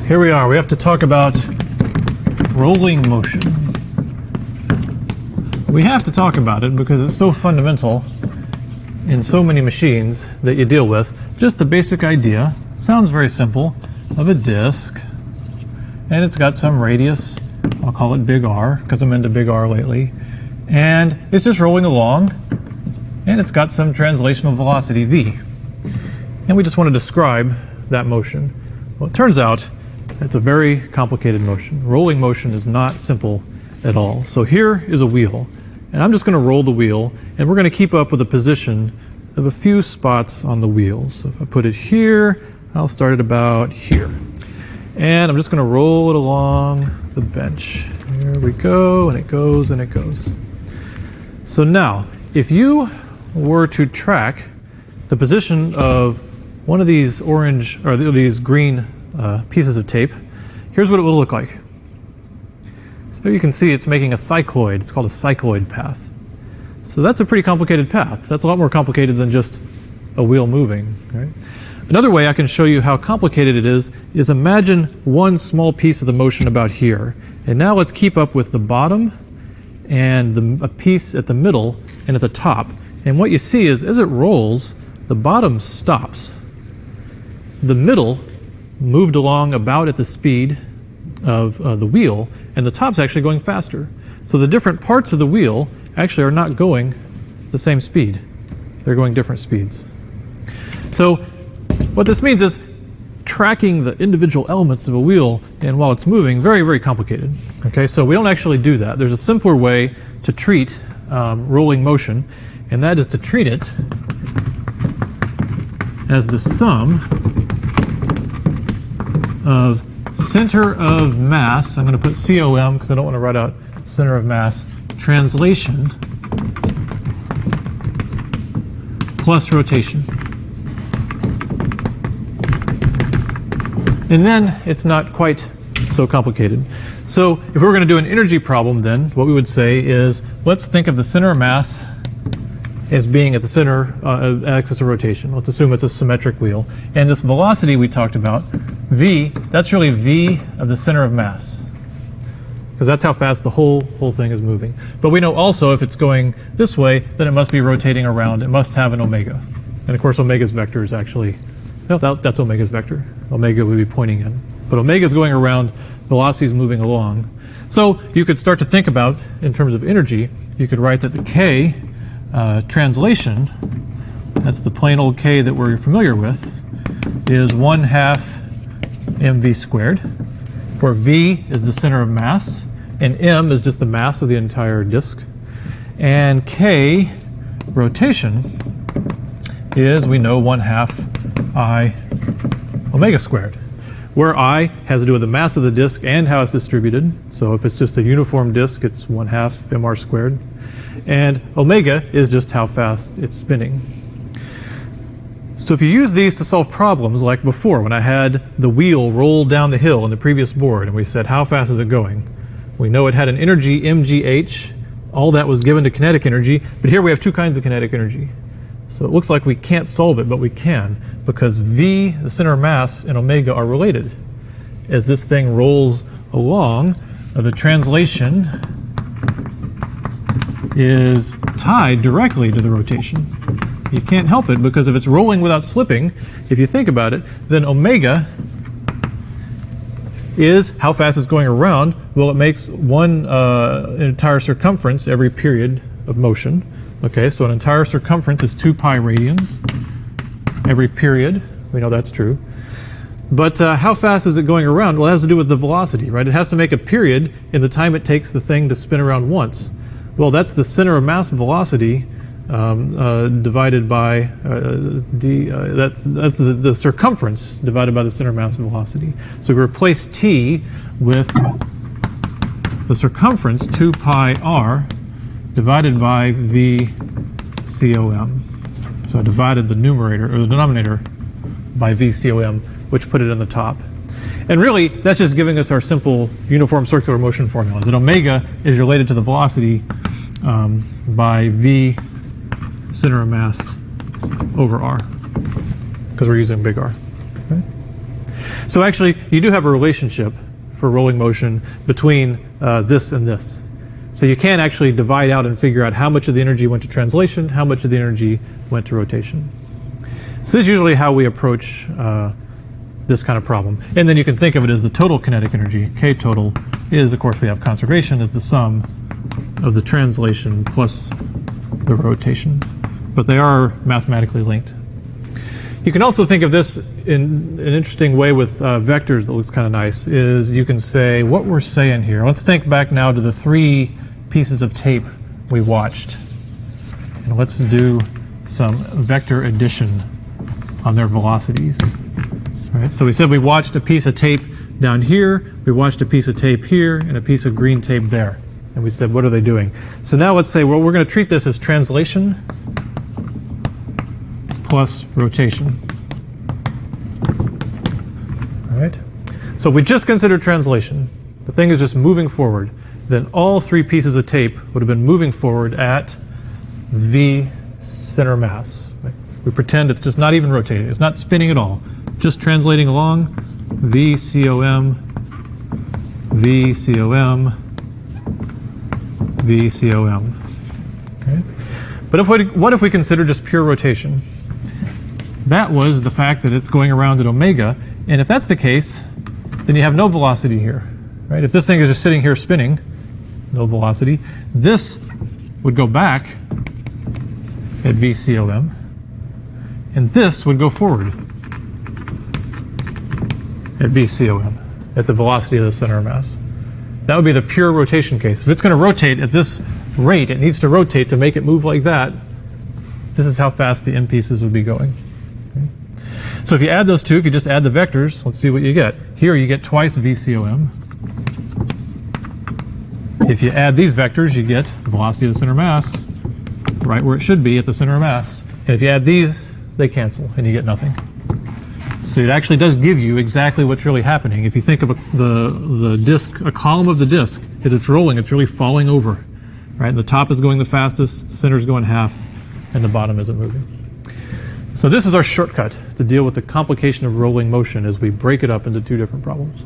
Here we are. We have to talk about rolling motion. We have to talk about it because it's so fundamental in so many machines that you deal with. Just the basic idea, sounds very simple, of a disk, and it's got some radius. I'll call it big R because I'm into big R lately. And it's just rolling along, and it's got some translational velocity v. And we just want to describe that motion. Well, it turns out it's a very complicated motion. Rolling motion is not simple at all. So here is a wheel, and I'm just going to roll the wheel, and we're going to keep up with the position of a few spots on the wheel. So if I put it here, I'll start it about here. And I'm just going to roll it along the bench. Here we go, and it goes, and it goes. So now, if you were to track the position of one of these orange, or these green pieces of tape, here's what it would look like. So there you can see it's making a cycloid. It's called a cycloid path. So that's a pretty complicated path. That's a lot more complicated than just a wheel moving, right? Another way I can show you how complicated it is imagine one small piece of the motion about here. And now let's keep up with the bottom and a piece at the middle and at the top. And what you see is as it rolls, the bottom stops. The middle moved along about at the speed of the wheel, and the top's actually going faster. So the different parts of the wheel actually are not going the same speed. They're going different speeds. So what this means is tracking the individual elements of a wheel, and while it's moving, very, very complicated. Okay, so we don't actually do that. There's a simpler way to treat rolling motion, and that is to treat it as the sum of center of mass. I'm going to put COM because I don't want to write out center of mass, translation plus rotation. And then it's not quite so complicated. So if we were going to do an energy problem, then what we would say is, let's think of the center of mass as being at the center axis of rotation. Let's assume it's a symmetric wheel. And this velocity we talked about, v, that's really v of the center of mass, because that's how fast the whole thing is moving. But we know also if it's going this way, then it must be rotating around. It must have an omega. And of course, omega's vector is actually, no, that's omega's vector. Omega would be pointing in. But omega is going around, velocity is moving along. So you could start to think about, in terms of energy, you could write that the k translation, that's the plain old k that we're familiar with, is 1/2 mv squared, where v is the center of mass, and m is just the mass of the entire disk. And k rotation is, we know, 1/2 I omega squared, where I has to do with the mass of the disk and how it's distributed. So if it's just a uniform disk, it's 1/2 mr squared. And omega is just how fast it's spinning. So if you use these to solve problems like before, when I had the wheel roll down the hill in the previous board, and we said, how fast is it going? We know it had an energy mgh. All that was given to kinetic energy, but here we have two kinds of kinetic energy. So it looks like we can't solve it, but we can, because v, the center of mass, and omega are related. As this thing rolls along, the translation is tied directly to the rotation. You can't help it, because if it's rolling without slipping, if you think about it, then omega is how fast it's going around. Well, it makes one entire circumference every period of motion. Okay, so an entire circumference is 2 pi radians every period. We know that's true. But how fast is it going around? Well, it has to do with the velocity, right? It has to make a period in the time it takes the thing to spin around once. Well, that's the center of mass velocity divided by that's the circumference divided by the center of mass velocity. So we replace t with the circumference 2 pi r divided by v com. So I divided the numerator or the denominator by v com, which put it in the top. And really, that's just giving us our simple uniform circular motion formula, that omega is related to the velocity by v center of mass over r, because we're using big R. Okay. So actually, you do have a relationship for rolling motion between this and this. So you can actually divide out and figure out how much of the energy went to translation, how much of the energy went to rotation. So this is usually how we approach this kind of problem. And then you can think of it as the total kinetic energy. K total is, of course, we have conservation as the sum of the translation plus the rotation. But they are mathematically linked. You can also think of this in an interesting way with vectors that looks kind of nice, is you can say what we're saying here. Let's think back now to the 3 pieces of tape we watched. And let's do some vector addition on their velocities. All right, so we said we watched a piece of tape down here, we watched a piece of tape here, and a piece of green tape there. And we said, what are they doing? So now let's say, well, we're going to treat this as translation plus rotation. All right. So if we just consider translation, the thing is just moving forward, then all 3 pieces of tape would have been moving forward at v center mass. Right? We pretend it's just not even rotating. It's not spinning at all. Just translating along, v com, v com, v com. Okay. But what if we consider just pure rotation? That was the fact that it's going around at omega, and if that's the case, then you have no velocity here, right? If this thing is just sitting here spinning, no velocity, this would go back at v com, and this would go forward at v com, at the velocity of the center of mass. That would be the pure rotation case. If it's going to rotate at this rate, it needs to rotate to make it move like that. This is how fast the end pieces would be going. So if you add those two, if you just add the vectors, let's see what you get. Here you get twice v com. If you add these vectors, you get the velocity of the center of mass right where it should be at the center of mass. And if you add these, they cancel and you get nothing. So it actually does give you exactly what's really happening. If you think of the disk, a column of the disk, as it's rolling, it's really falling over. Right? And the top is going the fastest, the center is going half, and the bottom isn't moving. So this is our shortcut to deal with the complication of rolling motion as we break it up into 2 different problems.